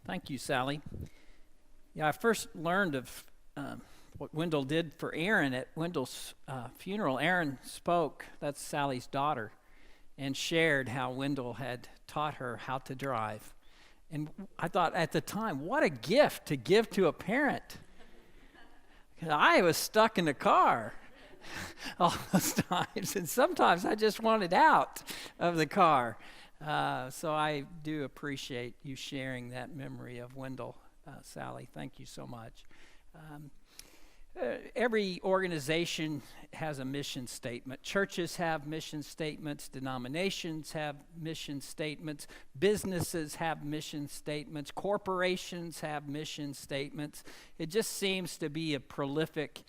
Thank you, Sally. Yeah, I first learned of what Wendell did for Aaron at Wendell's funeral. Aaron spoke, that's Sally's daughter, and shared how Wendell had taught her how to drive. And I thought at the time, what a gift to give to a parent. I was stuck in the car all those times, and sometimes I just wanted out of the car. So I do appreciate you sharing that memory of Wendell, Sally. Thank you so much. Every organization has a mission statement. Churches have mission statements. Denominations have mission statements. Businesses have mission statements. Corporations have mission statements. It just seems to be a prolific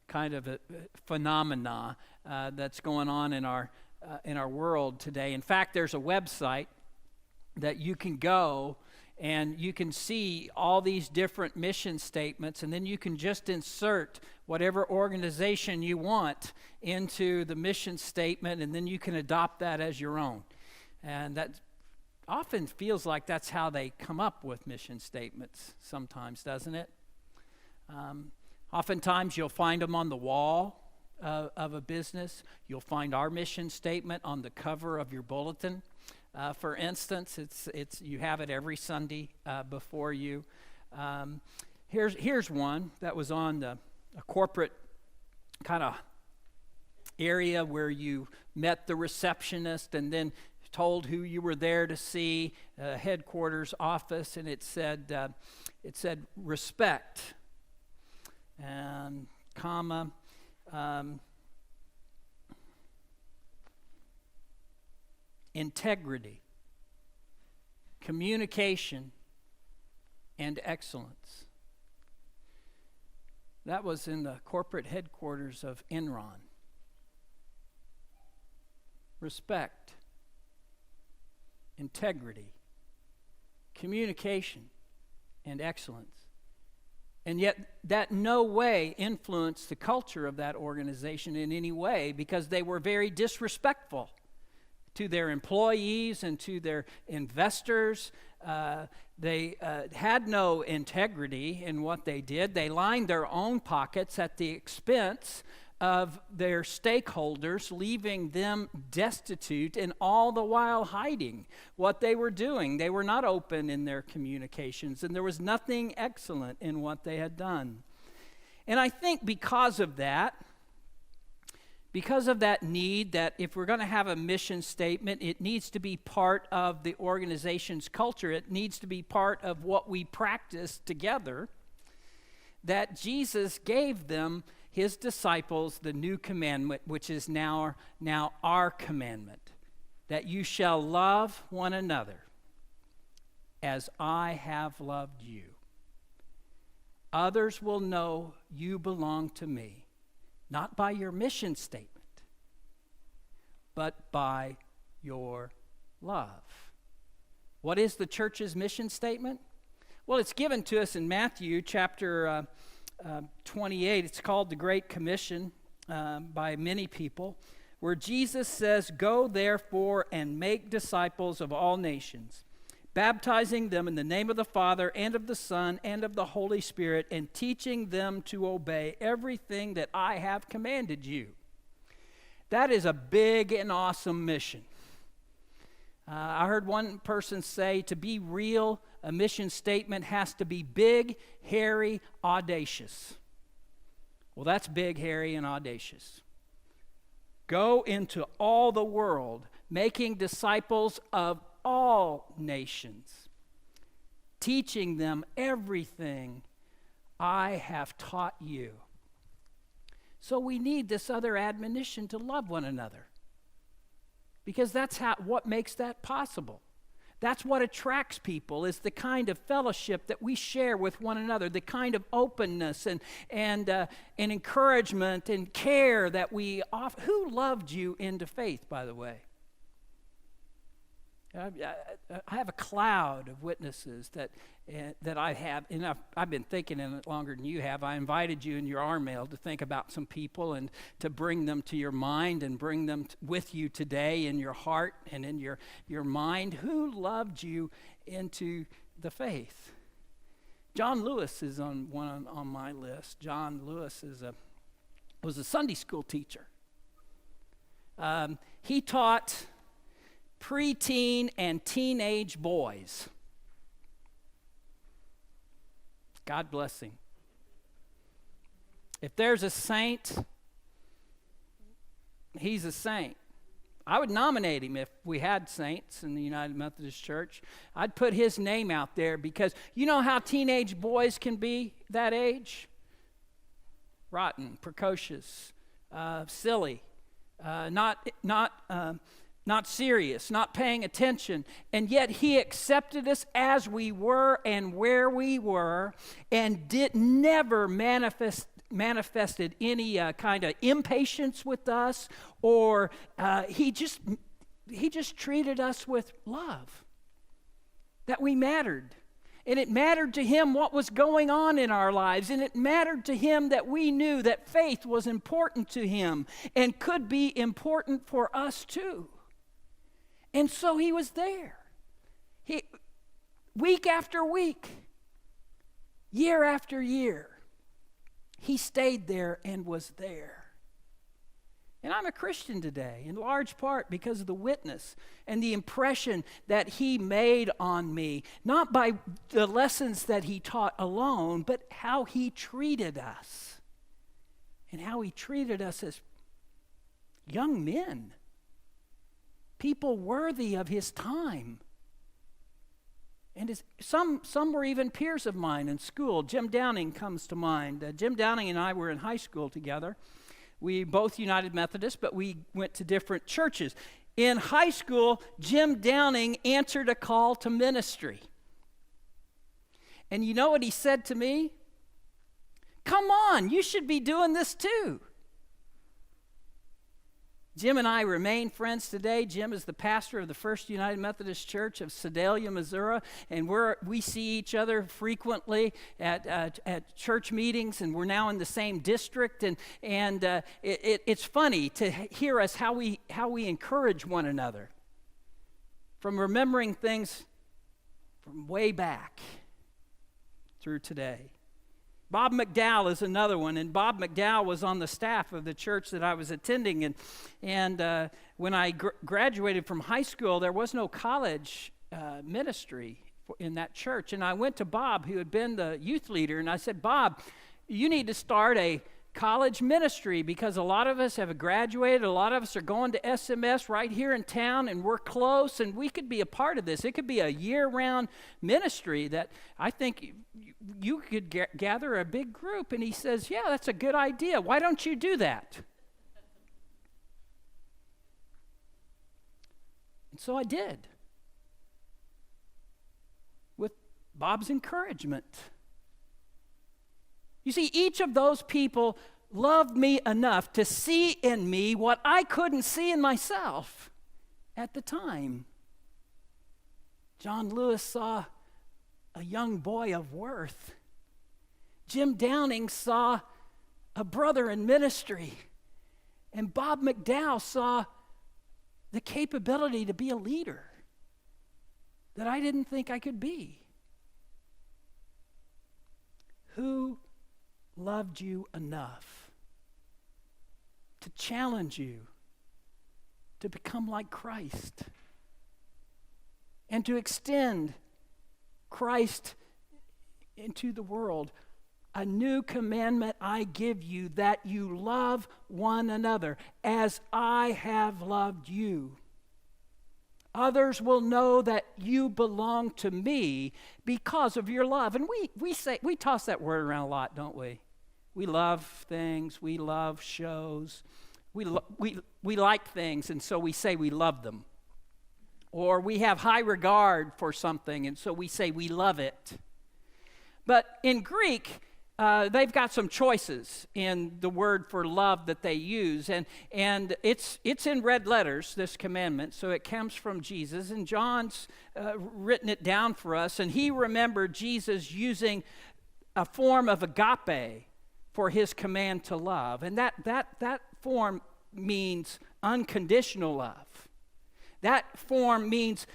kind of a phenomena that's going on in our world today. In fact, there's a website that you can go and you can see all these different mission statements, and then you can just insert whatever organization you want into the mission statement, and then you can adopt that as your own. And that often feels like that's how they come up with mission statements sometimes, doesn't it? Oftentimes you'll find them on the wall of a business. You'll find our mission statement on the cover of your bulletin. For instance, it's you have it every Sunday before you. Here's one that was on a corporate kind of area where you met the receptionist and then told who you were there to see, headquarters office, and it said respect and comma. Integrity, communication, and excellence. That was in the corporate headquarters of Enron. Respect, integrity, communication, and excellence. And yet that no way influenced the culture of that organization in any way, because they were very disrespectful to their employees and to their investors. They had no integrity in what they did. They lined their own pockets at the expense of their stakeholders, leaving them destitute, and all the while hiding what they were doing. They were not open in their communications, and there was nothing excellent in what they had done. And I think because of that need, that if we're going to have a mission statement, it needs to be part of the organization's culture. It needs to be part of what we practice together, that Jesus gave them, his disciples, the new commandment, which is now our commandment, that you shall love one another as I have loved you. Others will know you belong to me, not by your mission statement, but by your love. What is the church's mission statement? Well, it's given to us in Matthew chapter 28. It's called the Great Commission by many people, where Jesus says, "Go therefore and make disciples of all nations, baptizing them in the name of the Father and of the Son and of the Holy Spirit, and teaching them to obey everything that I have commanded you." That is a big and awesome mission. I heard one person say, to be real, a mission statement has to be big, hairy, audacious. Well, that's big, hairy, and audacious. Go into all the world, making disciples of all nations, teaching them everything I have taught you. So we need this other admonition to love one another, because that's what makes that possible. That's what attracts people, is the kind of fellowship that we share with one another, the kind of openness and encouragement and care that we offer. Who loved you into faith, by the way? I have a cloud of witnesses that I have, and I've been thinking in it longer than you have. I invited you in your arm mail to think about some people and to bring them to your mind and bring them with you today in your heart and in your mind. Who loved you into the faith. John Lewis is on my list. John Lewis was a Sunday school teacher. He taught preteen and teenage boys. God bless him. If there's a saint, he's a saint. I would nominate him if we had saints in the United Methodist Church. I'd put his name out there because you know how teenage boys can be that age? Rotten, precocious, silly, not serious, not paying attention. And yet he accepted us as we were and where we were, and never manifested any kind of impatience with us, or he just treated us with love, that we mattered. And it mattered to him what was going on in our lives, and it mattered to him that we knew that faith was important to him and could be important for us too. And so he was there. Week after week, year after year, he stayed there and was there. And I'm a Christian today, in large part because of the witness and the impression that he made on me, not by the lessons that he taught alone, but how he treated us, and how he treated us as young men, people worthy of his time. And some were even peers of mine in school. Jim Downing comes to mind. Jim Downing and I were in high school together. We both United Methodist, but we went to different churches. In high school, Jim Downing answered a call to ministry. And you know what he said to me? Come on, you should be doing this too. Jim and I remain friends today. Jim is the pastor of the First United Methodist Church of Sedalia, Missouri, and we see each other frequently at church meetings, and we're now in the same district. And it's funny to hear us how we encourage one another, from remembering things from way back through today. Bob McDowell is another one, and Bob McDowell was on the staff of the church that I was attending, and when I graduated from high school, there was no college ministry in that church, and I went to Bob, who had been the youth leader, and I said, Bob, you need to start a college ministry, because a lot of us have graduated, a lot of us are going to SMS right here in town, and we're close, and we could be a part of this. It could be a year-round ministry that I think you could gather a big group. And he says, yeah, that's a good idea. Why don't you do that? And so I did, with Bob's encouragement. You see, each of those people loved me enough to see in me what I couldn't see in myself at the time. John Lewis saw a young boy of worth. Jim Downing saw a brother in ministry. And Bob McDowell saw the capability to be a leader that I didn't think I could be. Who loved you enough to challenge you to become like Christ and to extend Christ into the world? A new commandment I give you, that you love one another as I have loved you. Others will know that you belong to me because of your love. And we toss that word around a lot, don't we? We love things, we love shows, we like things, and so we say we love them. Or we have high regard for something, and so we say we love it. But in Greek, they've got some choices in the word for love that they use, and it's in red letters, this commandment, so it comes from Jesus, and John's written it down for us, and he remembered Jesus using a form of agape for his command to love, and that form means unconditional love. That form means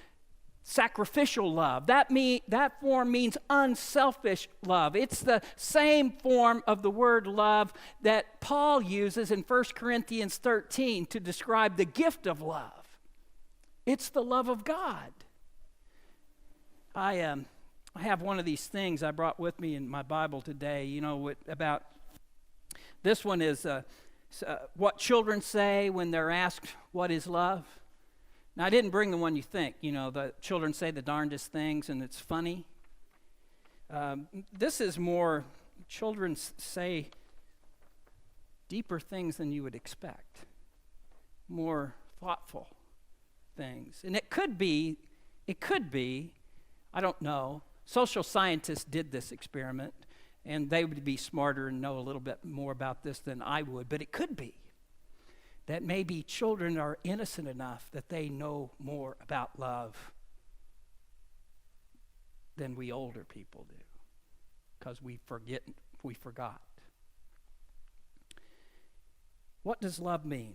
sacrificial love. That form means unselfish love. It's the same form of the word love that Paul uses in 1 Corinthians 13 to describe the gift of love. It's the love of God. I have one of these things I brought with me in my Bible today, about this one is what children say when they're asked, what is love? Now, I didn't bring the one you think. The children say the darndest things, and it's funny. This is more, children say deeper things than you would expect, more thoughtful things. And it could be, I don't know, social scientists did this experiment, and they would be smarter and know a little bit more about this than I would, but it could be that maybe children are innocent enough that they know more about love than we older people do, because we forgot. What does love mean?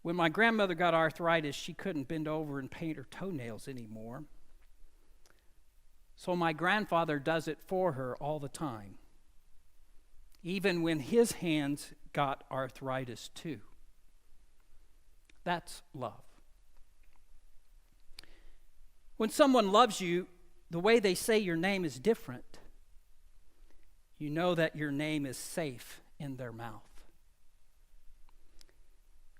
When my grandmother got arthritis, she couldn't bend over and paint her toenails anymore. So my grandfather does it for her all the time, even when his hands got arthritis too. That's love. When someone loves you, the way they say your name is different. You know that your name is safe in their mouth.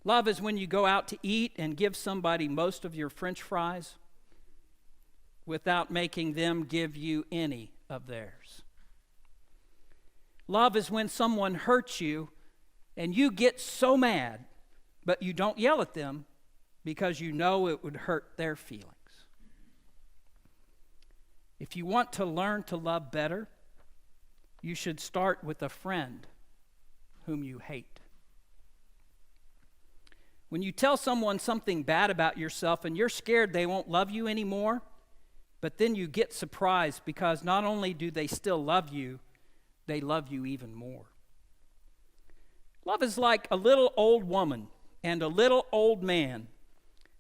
Love is when you go out to eat and give somebody most of your French fries without making them give you any of theirs. Love is when someone hurts you and you get so mad, but you don't yell at them because you know it would hurt their feelings. If you want to learn to love better, you should start with a friend whom you hate. When you tell someone something bad about yourself and you're scared they won't love you anymore, but then you get surprised because not only do they still love you, they love you even more. Love is like a little old woman and a little old man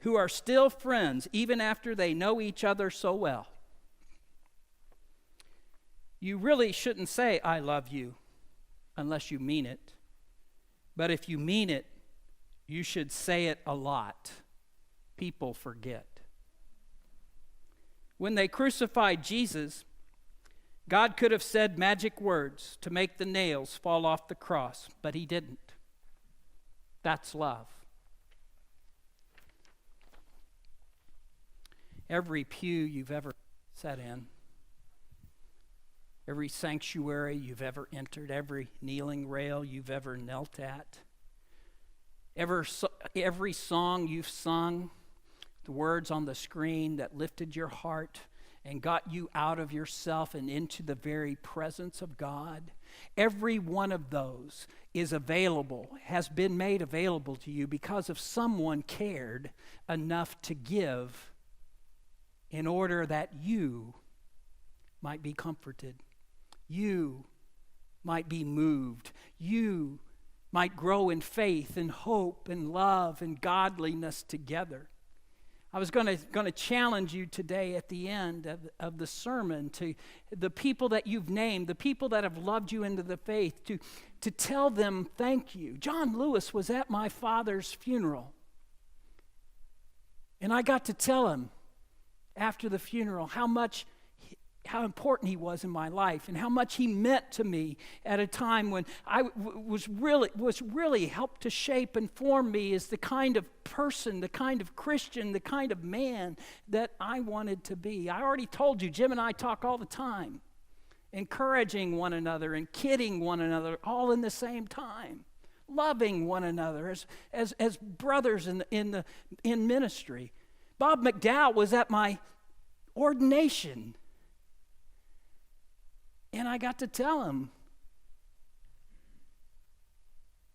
who are still friends even after they know each other so well. You really shouldn't say, I love you, unless you mean it. But if you mean it, you should say it a lot. People forget. When they crucified Jesus, God could have said magic words to make the nails fall off the cross, but he didn't. That's love. Every pew you've ever sat in, every sanctuary you've ever entered, every kneeling rail you've ever knelt at, every song you've sung, the words on the screen that lifted your heart and got you out of yourself and into the very presence of God. Every one of those is available, has been made available to you because of someone cared enough to give in order that you might be comforted. You might be moved. You might grow in faith and hope and love and godliness together. I was going to challenge you today at the end of the sermon to the people that you've named, the people that have loved you into the faith, to tell them thank you. John Lewis was at my father's funeral, and I got to tell him after the funeral how important he was in my life and how much he meant to me at a time when I was really helped to shape and form me as the kind of person, the kind of Christian, the kind of man that I wanted to be. I already told you, Jim and I talk all the time, encouraging one another and kidding one another all in the same time, loving one another as brothers in ministry. Bob McDowell was at my ordination. And I got to tell him,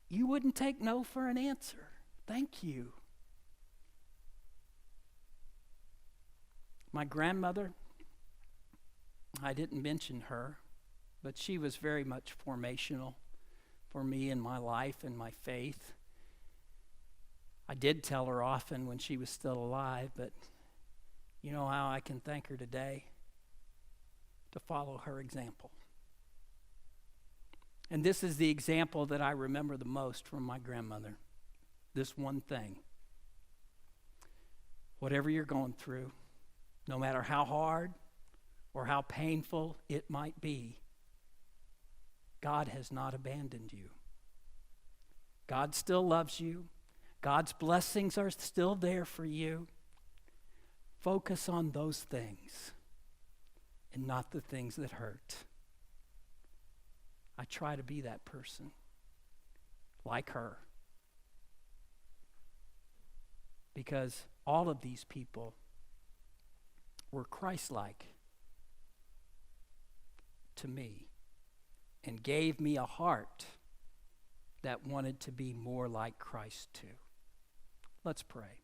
you wouldn't take no for an answer. Thank you. My grandmother, I didn't mention her, but she was very much formational for me in my life and my faith. I did tell her often when she was still alive, but you know how I can thank her today? To follow her example. And this is the example that I remember the most from my grandmother. This one thing. Whatever you're going through, no matter how hard or how painful it might be, God has not abandoned you. God still loves you. God's blessings are still there for you. Focus on those things and not the things that hurt. I try to be that person, like her. Because all of these people were Christ-like to me and gave me a heart that wanted to be more like Christ too. Let's pray.